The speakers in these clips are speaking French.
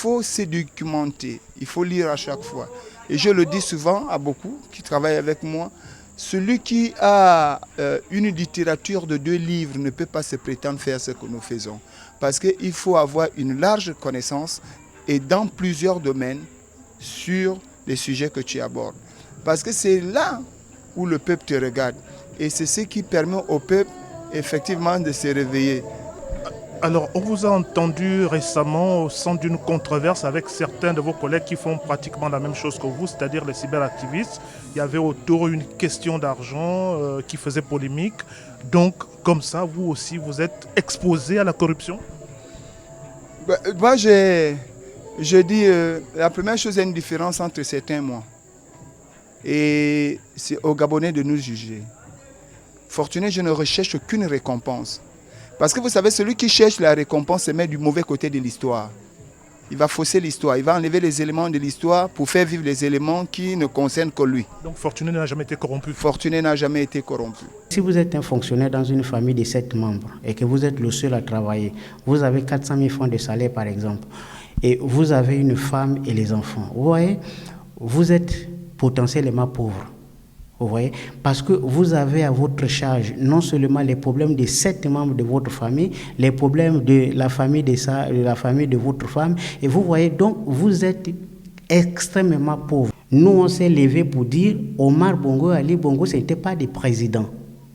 faut se documenter, il faut lire à chaque fois. Et je le dis souvent à beaucoup qui travaillent avec moi, celui qui a une littérature de 2 livres ne peut pas se prétendre faire ce que nous faisons. Parce qu'il faut avoir une large connaissance et dans plusieurs domaines sur les sujets que tu abordes. Parce que c'est là où le peuple te regarde. Et c'est ce qui permet au peuple effectivement de se réveiller. Alors, on vous a entendu récemment au sein d'une controverse avec certains de vos collègues qui font pratiquement la même chose que vous, c'est-à-dire les cyberactivistes. Il y avait autour une question d'argent qui faisait polémique. Donc, comme ça, vous aussi, vous êtes exposé à la corruption? Moi, je dis, la première chose, il y a une différence entre certains et moi. Et c'est aux Gabonais de nous juger. Fortuné, je ne recherche aucune récompense. Parce que vous savez, celui qui cherche la récompense se met du mauvais côté de l'histoire. Il va fausser l'histoire, il va enlever les éléments de l'histoire pour faire vivre les éléments qui ne concernent que lui. Donc Fortuné n'a jamais été corrompu? Fortuné n'a jamais été corrompu. Si vous êtes un fonctionnaire dans une famille de 7 membres et que vous êtes le seul à travailler, vous avez 400 000 francs de salaire par exemple, et vous avez une femme et les enfants, vous voyez, vous êtes potentiellement pauvre. Vous voyez, parce que vous avez à votre charge non seulement les problèmes des 7 membres de votre famille, les problèmes de la famille de votre femme, et vous voyez, donc vous êtes extrêmement pauvre. Nous, on s'est levé pour dire Omar Bongo, Ali Bongo, ce n'était pas des présidents,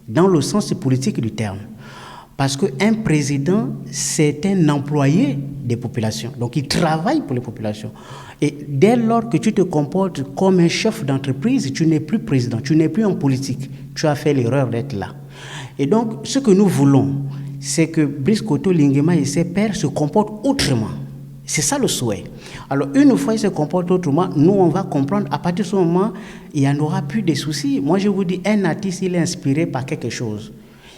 dans le sens politique du terme. Parce qu'un président, c'est un employé des populations. Donc, il travaille pour les populations. Et dès lors que tu te comportes comme un chef d'entreprise, tu n'es plus président, tu n'es plus en politique. Tu as fait l'erreur d'être là. Et donc, ce que nous voulons, c'est que Brice Koto Lingema et ses pairs se comportent autrement. C'est ça le souhait. Alors, une fois qu'ils se comportent autrement, nous, on va comprendre, à partir de ce moment, il n'y en aura plus de soucis. Moi, je vous dis, un artiste, il est inspiré par quelque chose.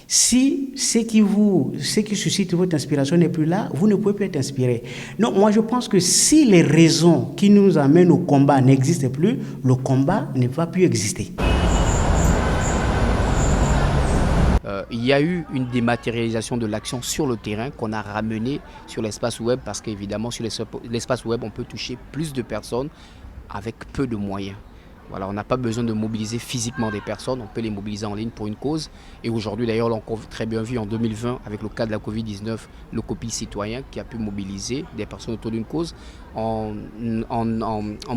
Si ce qui suscite votre inspiration n'est plus là, vous ne pouvez plus être inspiré. Donc moi je pense que si les raisons qui nous amènent au combat n'existent plus, le combat ne va plus exister. Il y a eu une dématérialisation de l'action sur le terrain qu'on a ramené sur l'espace web parce qu'évidemment sur l'espace web on peut toucher plus de personnes avec peu de moyens. Voilà, on n'a pas besoin de mobiliser physiquement des personnes, on peut les mobiliser en ligne pour une cause. Et aujourd'hui, d'ailleurs, on l'a très bien vu en 2020 avec le cas de la Covid-19, le COPIL citoyen qui a pu mobiliser des personnes autour d'une cause en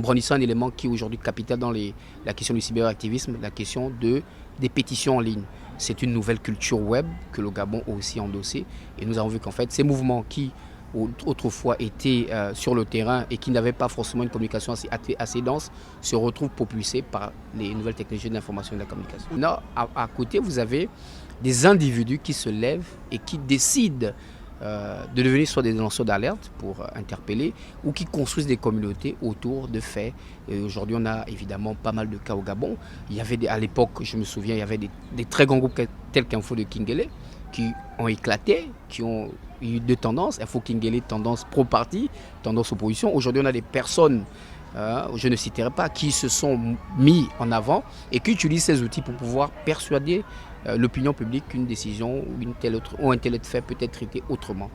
brandissant un élément qui est aujourd'hui capital dans la question du cyberactivisme, la question des pétitions en ligne. C'est une nouvelle culture web que le Gabon a aussi endossée. Et nous avons vu qu'en fait, ces mouvements qui autrefois étaient sur le terrain et qui n'avaient pas forcément une communication assez dense, se retrouvent propulsés par les nouvelles technologies de l'information et de la communication. Là, à côté, vous avez des individus qui se lèvent et qui décident de devenir soit des lanceurs d'alerte pour interpeller ou qui construisent des communautés autour de faits. Et aujourd'hui, on a évidemment pas mal de cas au Gabon. Il y avait à l'époque, je me souviens, il y avait des très grands groupes tels qu'Info de Kingele qui ont éclaté, qui ont eu deux tendances. Info Kingele, tendance pro-parti, tendance opposition. Aujourd'hui, on a des personnes, je ne citerai pas, qui se sont mis en avant et qui utilisent ces outils pour pouvoir persuader l'opinion publique qu'une décision ou un tel fait peut être traité autrement.